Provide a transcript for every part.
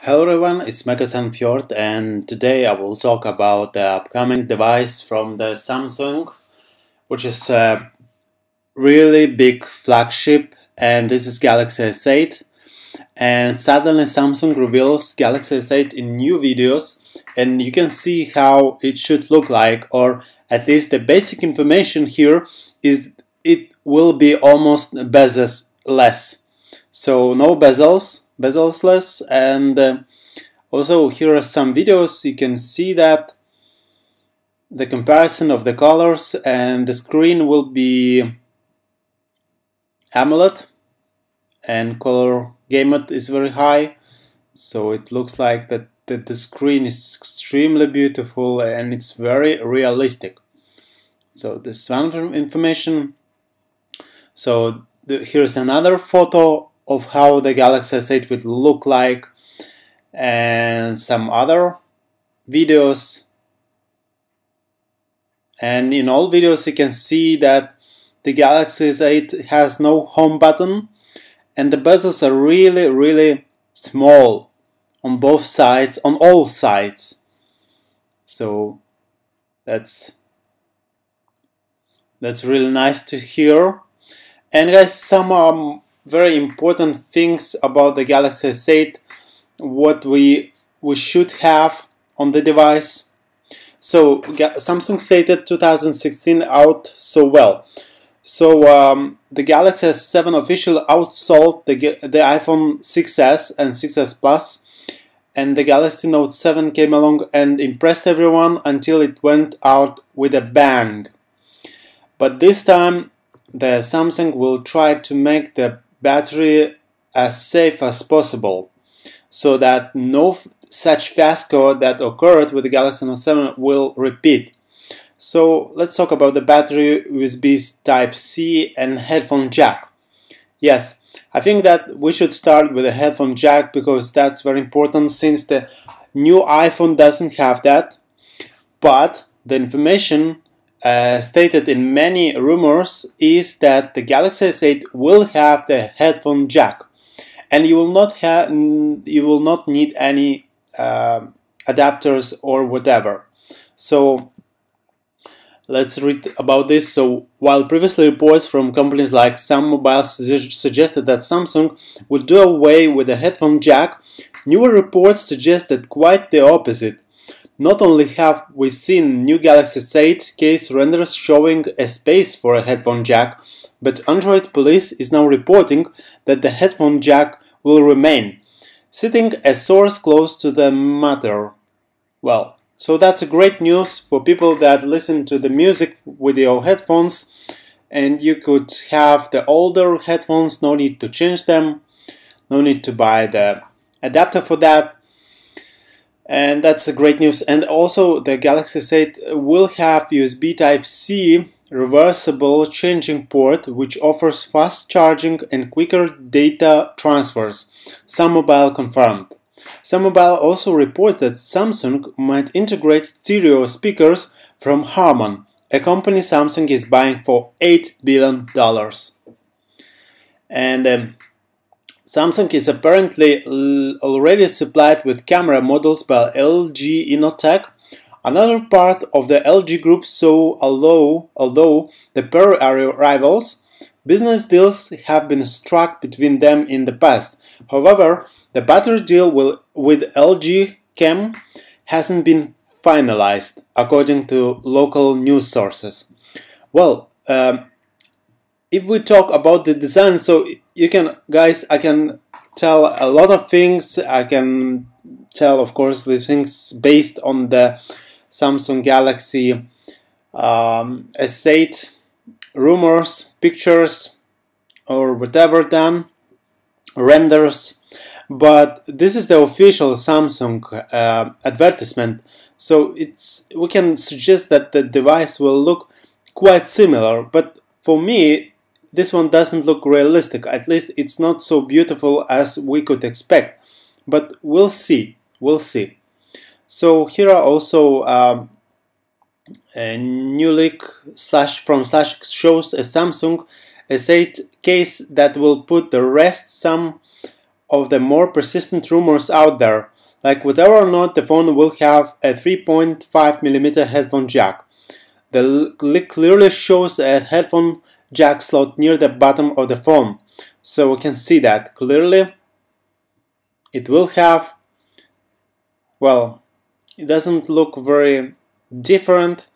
Hello everyone, it's Fjord, and today I will talk about the upcoming device from the Samsung, which is a really big flagship, and this is Galaxy S8. And suddenly Samsung reveals Galaxy S8 in new videos, and you can see how it should look like, or at least the basic information here is it will be almost bezel-less. So no bezel-less, and also here are some videos. You can see that the comparison of the colors, and the screen will be AMOLED, and color gamut is very high, so it looks like that the screen is extremely beautiful and it's very realistic. So this is one information. So here's another photo of how the Galaxy S8 will look like, and some other videos. And in all videos you can see that the Galaxy S8 has no home button, and the bezels are really small on both sides, on all sides. So that's really nice to hear. And guys, some very important things about the Galaxy S8, what we should have on the device. So Samsung stated 2016 out so well. So the Galaxy S7 officially outsold the iPhone 6s and 6s Plus, and the Galaxy Note7 came along and impressed everyone until it went out with a bang. But this time the Samsung will try to make the battery as safe as possible, so that no such fiasco that occurred with the Galaxy Note 7 will repeat. So let's talk about the battery, USB Type-C and headphone jack. Yes, I think that we should start with the headphone jack because that's very important, since the new iPhone doesn't have that. But the information stated in many rumors is that the Galaxy S8 will have the headphone jack, and you will not need any adapters or whatever. So let's read about this. So while previously reports from companies like Sun Mobile suggested that Samsung would do away with the headphone jack, newer reports suggest that quite the opposite. Not only have we seen new Galaxy S8 case renders showing a space for a headphone jack, but Android Police is now reporting that the headphone jack will remain, citing a source close to the matter. Well, so that's a great news for people that listen to the music with your headphones, and you could have the older headphones, no need to change them, no need to buy the adapter for that. And that's a great news. And also the Galaxy S8 will have USB Type-C reversible charging port, which offers fast charging and quicker data transfers, Sun Mobile confirmed. Sun Mobile also reports that Samsung might integrate stereo speakers from Harman, a company Samsung is buying for $8 billion. And Samsung is apparently already supplied with camera models by LG Innotek, another part of the LG group. So although the pair are rivals, business deals have been struck between them in the past. However, the battery deal with LG Chem hasn't been finalized, according to local news sources. Well, if we talk about the design, so you can, guys, I can tell a lot of things. I can tell, of course, these things based on the Samsung Galaxy S8 rumors, pictures, or whatever done, renders. But this is the official Samsung advertisement, so we can suggest that the device will look quite similar. But for me, this one doesn't look realistic. At least it's not so beautiful as we could expect. But we'll see. So here are also a new leak from Slash shows a Samsung S8 case that will put to rest some of the more persistent rumors out there. Like whether or not the phone will have a 3.5mm headphone jack. The link clearly shows a headphone jack slot near the bottom of the phone, so we can see that clearly. It will have, well, it doesn't look very different,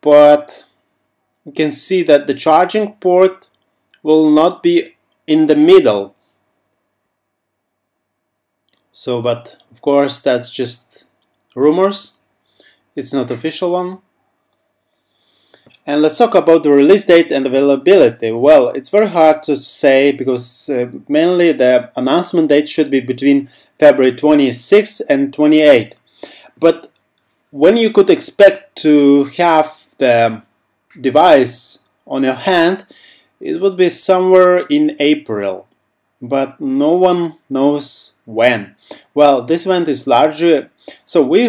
but you can see that the charging port will not be in the middle. So, but of course that's just rumors, it's not official one. And let's talk about the release date and availability. Well, it's very hard to say because mainly the announcement date should be between February 26 and 28. But when you could expect to have the device on your hand, it would be somewhere in April. But no one knows when. Well, this event is largely... So we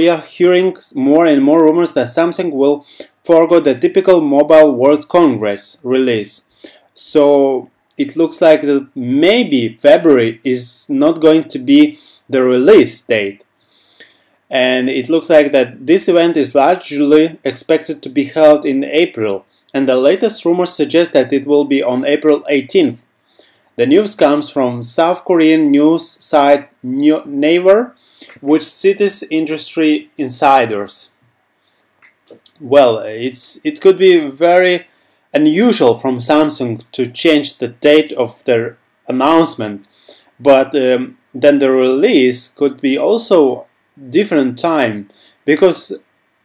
are hearing more and more rumors that Samsung will forgo the typical Mobile World Congress release. So it looks like that maybe February is not going to be the release date. And it looks like that this event is largely expected to be held in April. And the latest rumors suggest that it will be on April 18th. The news comes from South Korean news site Naver, which cites industry insiders. Well, it could be very unusual from Samsung to change the date of their announcement, but then the release could be also different time, because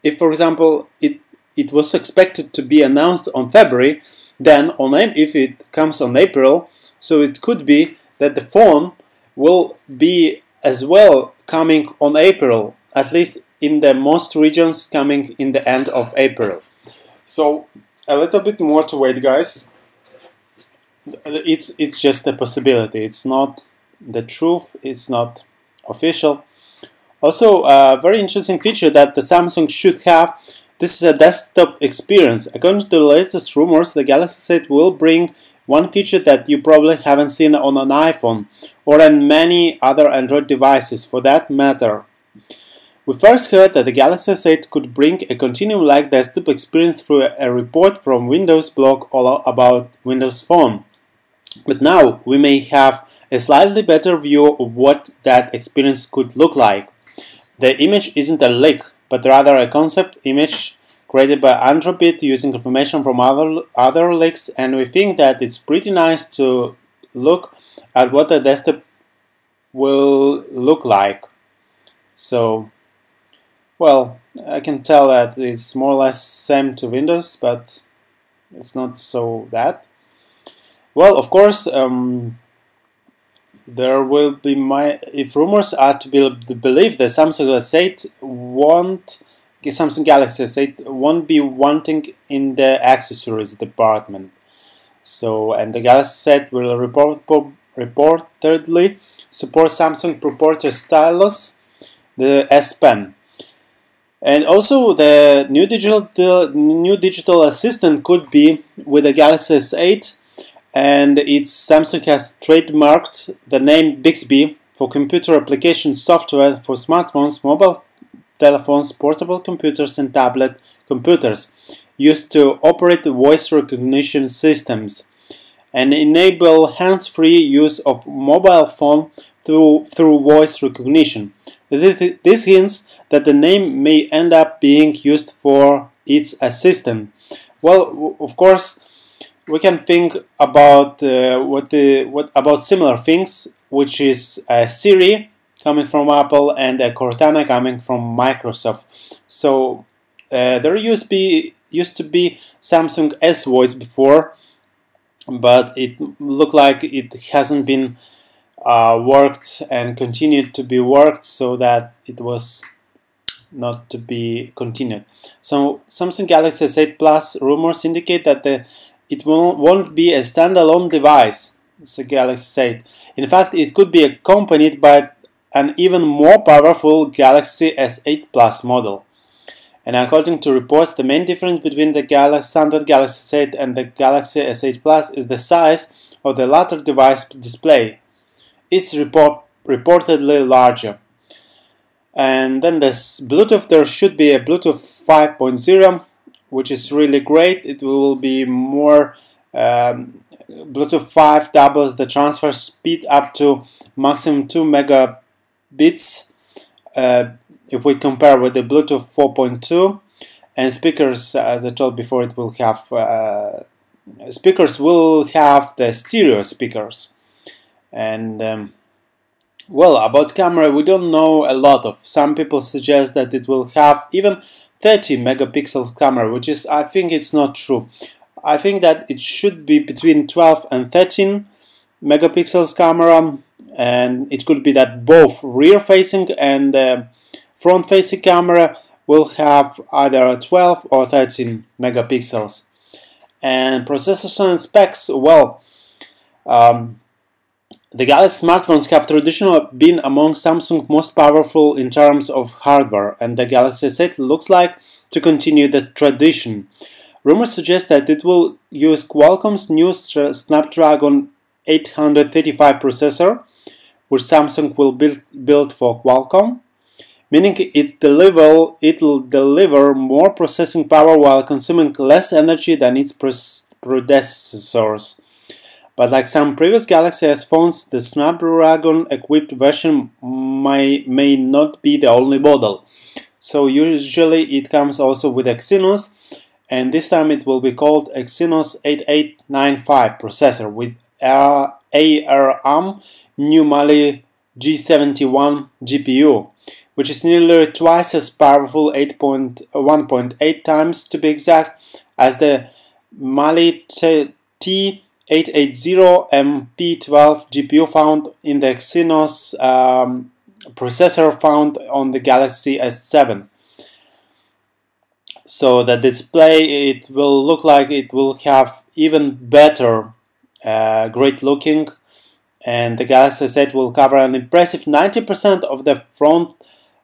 if, for example, it was expected to be announced on February, then if it comes on April, so it could be that the phone will be as well coming on April, at least in the most regions coming in the end of April. So a little bit more to wait, guys. It's just a possibility. It's not the truth. It's not official. Also, a very interesting feature that the Samsung should have. This is a desktop experience. According to the latest rumors, the Galaxy Set will bring one feature that you probably haven't seen on an iPhone or on many other Android devices for that matter. We first heard that the Galaxy S8 could bring a continuum-like desktop experience through a report from Windows blog all about Windows Phone. But now we may have a slightly better view of what that experience could look like. The image isn't a leak, but rather a concept image created by Android using information from other leaks, and we think that it's pretty nice to look at what the desktop will look like. So, well, I can tell that it's more or less same to Windows, but it's not so that. Well, of course, there will be if rumors are to be believed, that Samsung Galaxy S8 won't be wanting in the accessories department. So, and the Galaxy S8 will reportedly support Samsung proprietary stylus, the S Pen. And also the new digital assistant could be with the Galaxy S8, and Samsung has trademarked the name Bixby for computer application software for smartphones, mobile telephones, portable computers and tablet computers used to operate voice recognition systems and enable hands-free use of mobile phone through voice recognition. This hints that the name may end up being used for its assistant. Well, of course, we can think about about similar things, which is Siri coming from Apple and Cortana coming from Microsoft. So there used to be Samsung S Voice before, but it looked like it hasn't been worked and continued to be worked, so that it was not to be continued. So Samsung Galaxy S8 Plus rumors indicate that it won't be a standalone device. It's a Galaxy S8. In fact, it could be accompanied by an even more powerful Galaxy S8 Plus model. And according to reports, the main difference between the standard Galaxy S8 and the Galaxy S8 Plus is the size of the latter device display. It's reportedly larger. And then this Bluetooth, there should be a Bluetooth 5.0, which is really great. It will be more Bluetooth 5 doubles the transfer speed up to maximum 2 megabits if we compare with the Bluetooth 4.2. And speakers, as I told before, it will have speakers will have the stereo speakers. And well, about camera, we don't know a lot of. Some people suggest that it will have even 30 megapixels camera, which is, I think it's not true. I think that it should be between 12 and 13 megapixels camera, and it could be that both rear-facing and front-facing camera will have either 12 or 13 megapixels. And processors and specs, well, the Galaxy smartphones have traditionally been among Samsung's most powerful in terms of hardware, and the Galaxy S8 looks like to continue the tradition. Rumors suggest that it will use Qualcomm's new Snapdragon 835 processor, which Samsung will build for Qualcomm, meaning it will deliver more processing power while consuming less energy than its predecessors. But like some previous Galaxy S phones, the Snapdragon-equipped version may not be the only model. So usually it comes also with Exynos, and this time it will be called Exynos 8895 processor with ARM new Mali G71 GPU, which is nearly twice as powerful, 1.8 times to be exact, as the Mali T880MP12 GPU found in the Exynos processor found on the Galaxy S7. So the display, it will look like it will have even better, great looking, and the Galaxy S8 will cover an impressive 90% of the front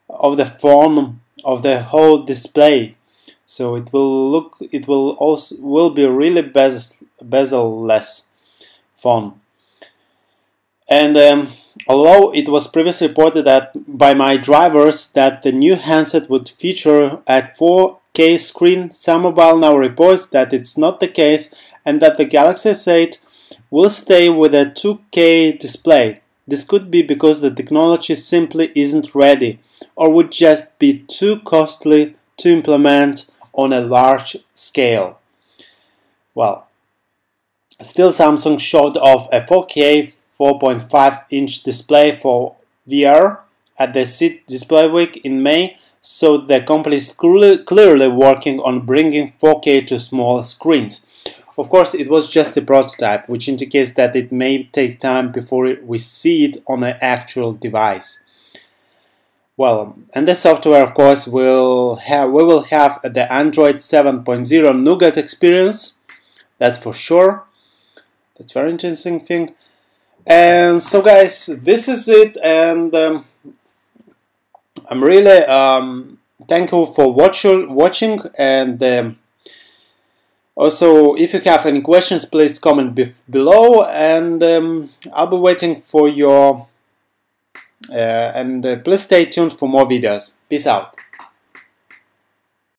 of the phone of the whole display. So it will be really bezel-less phone. And although it was previously reported that by my drivers that the new handset would feature a 4K screen, some mobile now reports that it's not the case and that the Galaxy S8 will stay with a 2K display. This could be because the technology simply isn't ready, or would just be too costly to implement on a large scale. Well, still Samsung showed off a 4K 4.5-inch display for VR at the CES Display Week in May, so the company is clearly working on bringing 4K to small screens. Of course, it was just a prototype, which indicates that it may take time before we see it on an actual device. Well, and the software, of course, we will have the Android 7.0 Nougat experience. That's for sure. That's a very interesting thing. And so, guys, this is it. And I'm really thankful for watching. And also, if you have any questions, please comment below. And I'll be waiting for your. Please stay tuned for more videos. Peace out.